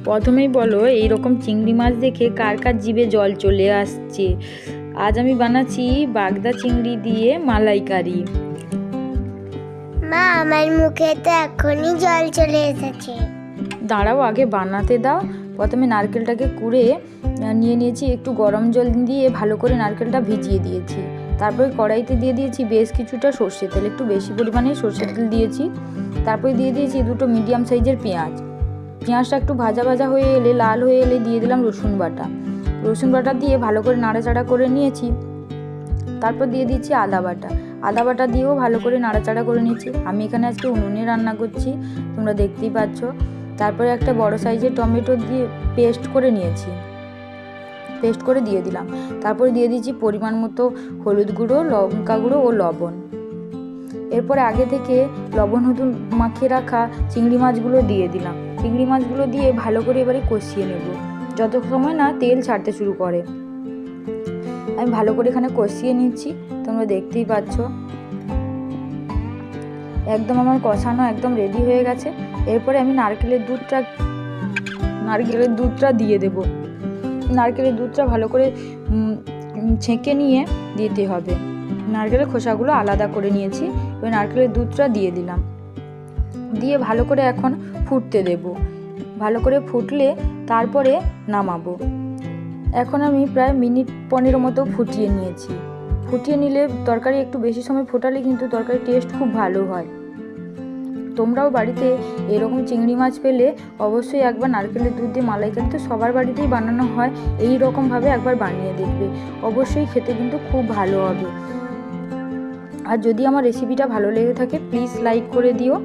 প্রথমেই বলো এইরকম চিংড়ি মাছ দেখে কার কার জিভে জল চলে আসছে। আজ আমি বানাচ্ছি বাগদা চিংড়ি দিয়ে মালাইকারি। মা, আমার মুখে তো এখনই জল চলে এসেছে। দাঁড়াও, আগে বানাতে দাও। প্রথমে নারকেলটাকে কুড়ে নিয়ে নিয়েছি, একটু গরম জল দিয়ে ভালো করে নারকেলটা ভিজিয়ে দিয়েছি। তারপরে কড়াইতে দিয়ে দিয়েছি বেশ কিছুটা সর্ষের তেল, একটু বেশি পরিমাণে সর্ষের তেল দিয়েছি। তারপরে দিয়ে দিয়েছি দুটো মিডিয়াম সাইজের পেঁয়াজটা একটু ভাজা ভাজা হয়ে এলে, লাল হয়ে এলে দিয়ে দিলাম রসুন বাটা দিয়ে ভালো করে নাড়াচাড়া করে নিয়েছি। তারপর দিয়ে দিচ্ছি আদা বাটা দিয়েও ভালো করে নাড়াচাড়া করে নিয়েছি। আমি এখানে আজকে উনুনে রান্না করছি, তোমরা দেখতেই পাচ্ছ। তারপরে একটা বড় সাইজের টমেটো দিয়ে পেস্ট করে দিয়ে দিলাম। তারপরে দিয়ে দিচ্ছি পরিমাণ মতো হলুদ গুঁড়ো, লঙ্কা গুঁড়ো ও লবণ। এরপরে আগে থেকে লবণ হলুদ মাখিয়ে রাখা চিংড়ি মাছগুলো দিয়ে দিলাম। চিংড়ি মাছগুলো দিয়ে ভালো করে এবারে কষিয়ে নেব, যত সময় না তেল ছাড়তে শুরু করে। আমি ভালো করে এখানে কষিয়ে নিচ্ছি, তোমরা দেখতেই পাচ্ছ। একদম আমার কষানো একদম রেডি হয়ে গেছে। এরপরে আমি নারকেলের দুধটা দিয়ে দেব। নারকেলের দুধটা ভালো করে ছেঁকে নিয়ে দিতে হবে। নারকেলের খোসাগুলো আলাদা করে নিয়েছি, ওই নারকেলের দুধটা দিয়ে দিলাম। দিয়ে ভালো করে এখন ফুটতে দেব। ভালো করে ফুটলে তারপরে নামাবো। এখন আমি প্রায় মিনিট 15 মতো ফুটিয়ে নিয়েছি। ফুটিয়ে নিলে তরকারি একটু বেশি সময় ফোটালে কিন্তু তরকারির টেস্ট খুব ভালো হয়। তোমরাও বাড়িতে এরকম চিংড়ি মাছ পেলে অবশ্যই একবার নারকেলের দুধ দিয়ে মালাইকারি তো সবার বাড়িতেই বানানো হয়, এই রকমভাবে একবার বানিয়ে দেখবে, অবশ্যই খেতে কিন্তু খুব ভালো হবে। আর যদি আমার রেসিপিটা ভালো লেগে থাকে প্লিজ লাইক করে দিও।